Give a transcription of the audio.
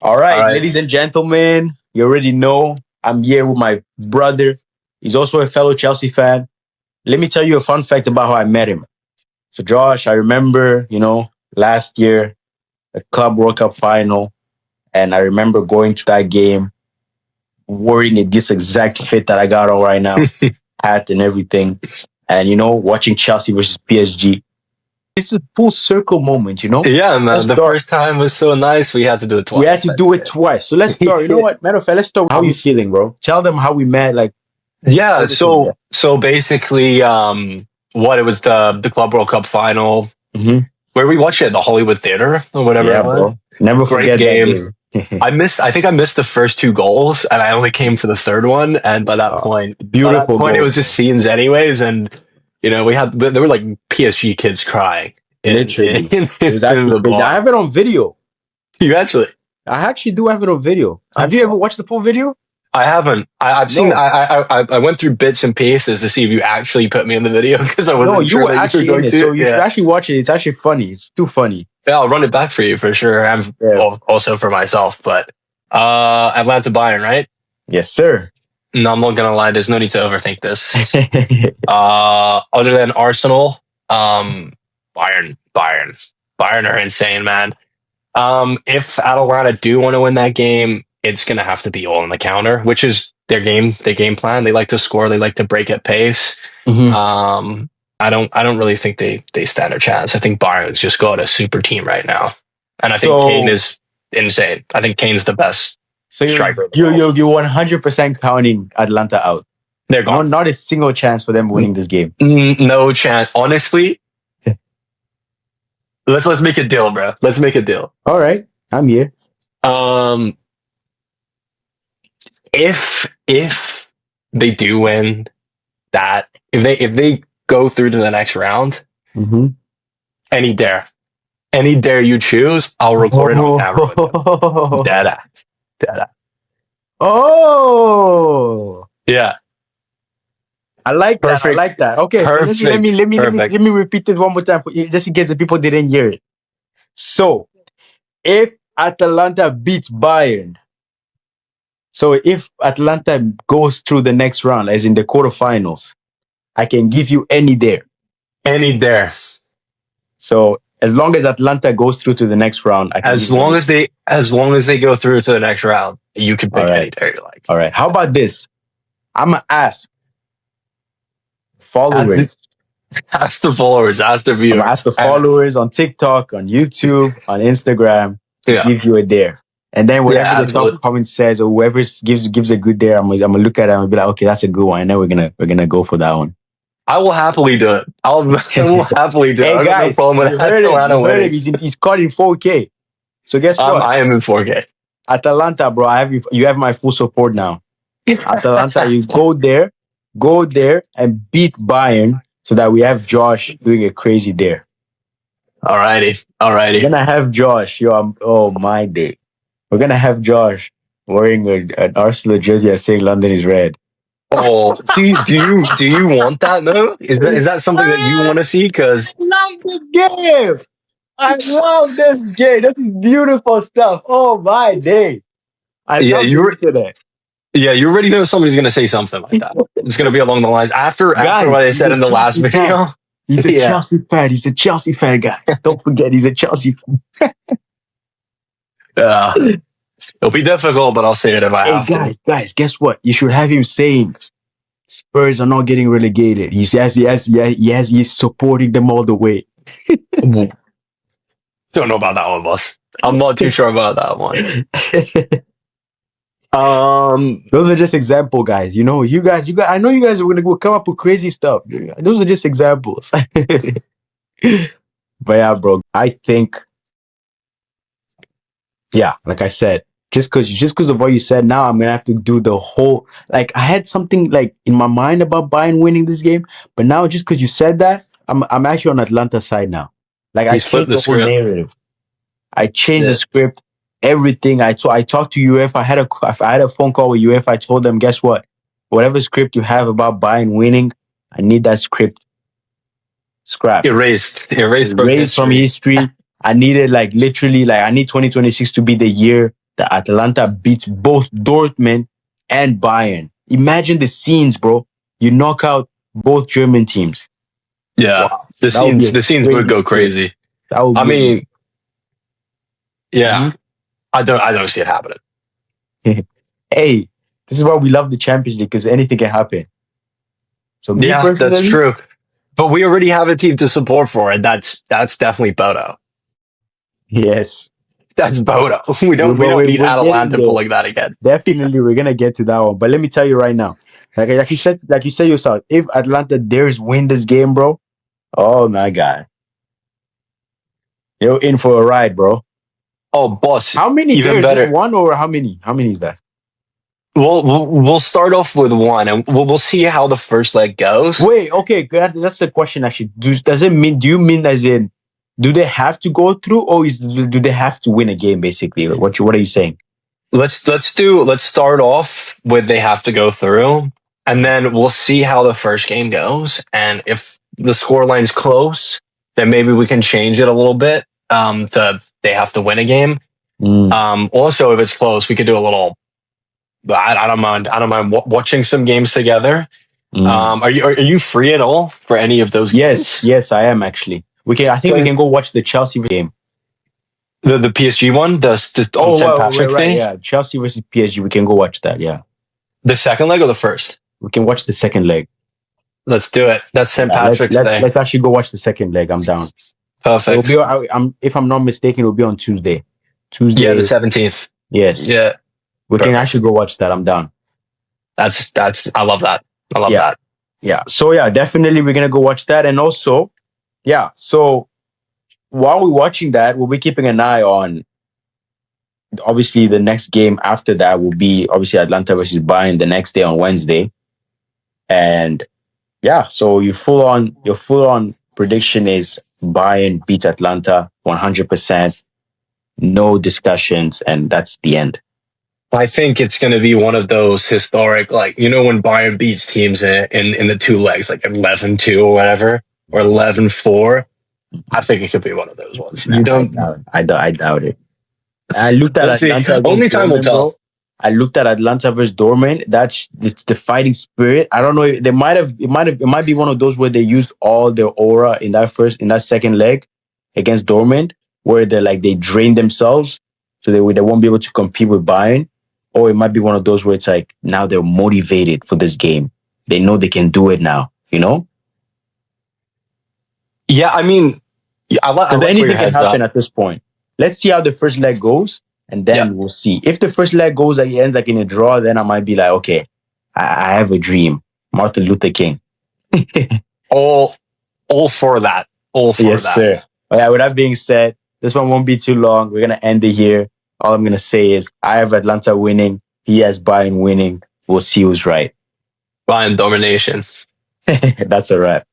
All All right, right. ladies and gentlemen, you already know I'm here with my brother. He's also a fellow Chelsea fan. Let me tell you a fun fact about how I met him. So, Josh, I remember, last year, the Club World Cup final, and I remember going to that game, wearing this exact fit that I got on right now, hat and everything, and watching Chelsea versus PSG. This is a full circle moment. Yeah, man. Let's The start. first time was so nice. We had to do it We had twice. to do it twice. So let's start. You know what? Matter of fact, let's start. How you feeling, bro? Tell them how we met. Like Yeah. everything. So basically, what it was the Club World Cup final Hmm. where we watched it at the Hollywood Theater or whatever Yeah, it was. bro. Never Great forget that game. game. I think I missed the first two goals, and I only came for the third one. And Uh, by that Beautiful point, it goal, was just bro. scenes, anyways. And there were like PSG kids crying Literally. It was in actually the crazy. I bar. have it on video. You actually. I actually do have it on video. Oh, Have you ever fuck. watched the full video? I haven't. I've seen. No. I went through bits and pieces to see if you actually put me in the video because I No, wasn't you sure were that you were actually in going it. to. So you should Yeah. actually watch it. It's actually funny. It's too funny. Yeah, I'll run it back for you for sure. And Yeah. also for myself. But Atlanta Bayern, right? Yes, sir. No, I'm not gonna lie. There's no need to overthink this. Other than Arsenal, Bayern are insane, man. If Atalanta do want to win that game, it's gonna have to be all on the counter, which is their game plan. They like to score, they like to break at pace. Mhm. I don't really think they stand a chance. I think Bayern's just got a super team right now, and I think So, Kane is insane. I think Kane's the best so striker in the you're, world. you're, you're 100% counting Atlanta out. They're gone. Not a single chance for them winning this game. No chance. Honestly, let's make a deal, bro. Let's make a deal. All right. I'm here. Um, if they do win that, if they go through to the next round, Mm-hmm. any dare you choose, I'll record it on camera. With you. Dead ass. Oh, Yeah, I like that. I perfect. like that. Okay, so Perfect. let me repeat it one more time, just in case the people didn't hear it. So, if Atalanta beats Bayern, so if Atalanta goes through the next round, as in the quarterfinals, I can give you any dare. Any dare. So as long as Atlanta goes through to the next round, I can As long as they go through to the next round, you can pick any dare you like. All right. How about this? I'm gonna ask followers. Ask the followers. Ask the viewers. Ask the followers on TikTok, on YouTube, on Instagram to give you a dare. And then whatever the top comment says, or whoever gives a good dare, I'm gonna look at it and be like, okay, that's a good one. And then we're gonna go for that one. I will happily do it. I will happily do it. Hey guys, he's caught in 4K. So guess what? I am in 4K. Atalanta, bro. You have my full support now. Atalanta, you go there and beat Bayern so that we have Josh doing a crazy dare. Alrighty. We're gonna have Josh. Oh my day. We're gonna have Josh wearing an Arsenal jersey and saying London is red. Oh, do you want that though? Is that something that you want to see? Because I love this game. I love this game. This is beautiful stuff. Oh my day. I love the internet. Yeah, you already know somebody's gonna say something like that. It's gonna be along the lines after what I said in the last video. He's a Chelsea fan. He's a Chelsea fan, guy. Don't forget, he's a Chelsea fan. It'll be difficult, but I'll say it if I have to. Guys, guess what? You should have him saying Spurs are not getting relegated. He's supporting them all the way. Don't know about that one, boss. I'm not too sure about that one. Those are just example, guys. You know, you guys. I know you guys are gonna come up with crazy stuff. Those are just examples. But yeah, bro, I think, yeah, like I said, just because of what you said, now I'm gonna have to do the whole. Like, I had something like in my mind about Bayern winning this game, but now just because you said that, I'm actually on Atlanta's side now. Like, I changed the whole narrative. I changed the script. Everything. I talked to UEFA. I had a phone call with UEFA. I told them, guess what? Whatever script you have about Bayern winning, I need that script scrapped. Erased from history. I needed, like, literally, like, I need 2026 to be the year the Atalanta beats both Dortmund and Bayern. Imagine the scenes, bro. You knock out both German teams. Yeah, Wow, that would be a the scenes would crazy go split. crazy. That would I be mean, yeah, Mhm. I don't see it happening. Hey, this is why we love the Champions League because anything can happen. So me Yeah, that's personally, true. But we already have a team to support for, and that's definitely Bodo. yes, That's Bodo. We but don't need we're getting Atalanta there. pulling that again. Definitely, we're gonna get to that one. But let me tell you right now, like you said yourself, if Atlanta dares win this game, bro, oh my god, you're in for a ride, bro. Oh, boss, How many even dares? Just better. one or how many? How many is that? We'll start off with one, and we'll see how the first leg goes. Wait, okay, that's the question. Actually, does it mean? Do you mean as in? Do they have to go through, or do they have to win a game? Basically, what are you saying? Let's start off with they have to go through, and then we'll see how the first game goes. And if the scoreline's close, then maybe we can change it a little bit. To they have to win a game. Mm, Also, if it's close, we could do a little. I don't mind. I don't mind watching some games together. mm. Are you free at all for any of those Yes, games? yes, I am actually. We can. I think we can go watch the Chelsea game. The PSG one, on Oh, St. well, we're Patrick's right. Day, Yeah, Chelsea versus PSG. We can go watch that. Yeah, the second leg or the first? we can watch the second leg. Let's do it. That's St. Yeah, let's Patrick's let's Day. let's actually go watch the second leg. I'm down. It'll be. Perfect. I'm if I'm not mistaken, it'll be on Tuesday. Yeah, the Tuesday. 17th. Yes, Yeah, we can perfect. actually go watch that. I'm down. That's I love that. I love Yeah, that. yeah. So yeah, definitely we're gonna go watch that, and also, yeah. So while we're watching that, we'll be keeping an eye on. Obviously, the next game after that will be obviously Atlanta versus Bayern the next day on Wednesday, and yeah. So your full on prediction is Bayern beats Atlanta 100%, no discussions, and that's the end. I think it's going to be one of those historic, like when Bayern beats teams in the two legs, like 11-2 or whatever, or 11-4. I think it could be one of those ones. You don't. I doubt it. I looked at Let's see. Atlanta against Only time will Dortmund, tell. bro. I looked at Atlanta versus Dortmund. It's the fighting spirit. I don't know. They might have. It might be one of those where they used all their aura in that second leg against Dortmund, where they drain themselves, so they won't be able to compete with Bayern. Or it might be one of those where it's like now they're motivated for this game. They know they can do it now. You know, Yeah, I mean, I like because where your anything can head's happen at. at this point. Let's see how the first leg goes, and Yeah, then we'll see. If the first leg goes like it ends like in a draw, then I might be like, okay, I have a dream. Martin Luther King. all all for that. All for Yes, that. sir. All right, with that being said, this one won't be too long. We're gonna end it here. All I'm gonna say is I have Atlanta winning. He has Bayern winning. We'll see who's right. Bayern domination. That's a wrap.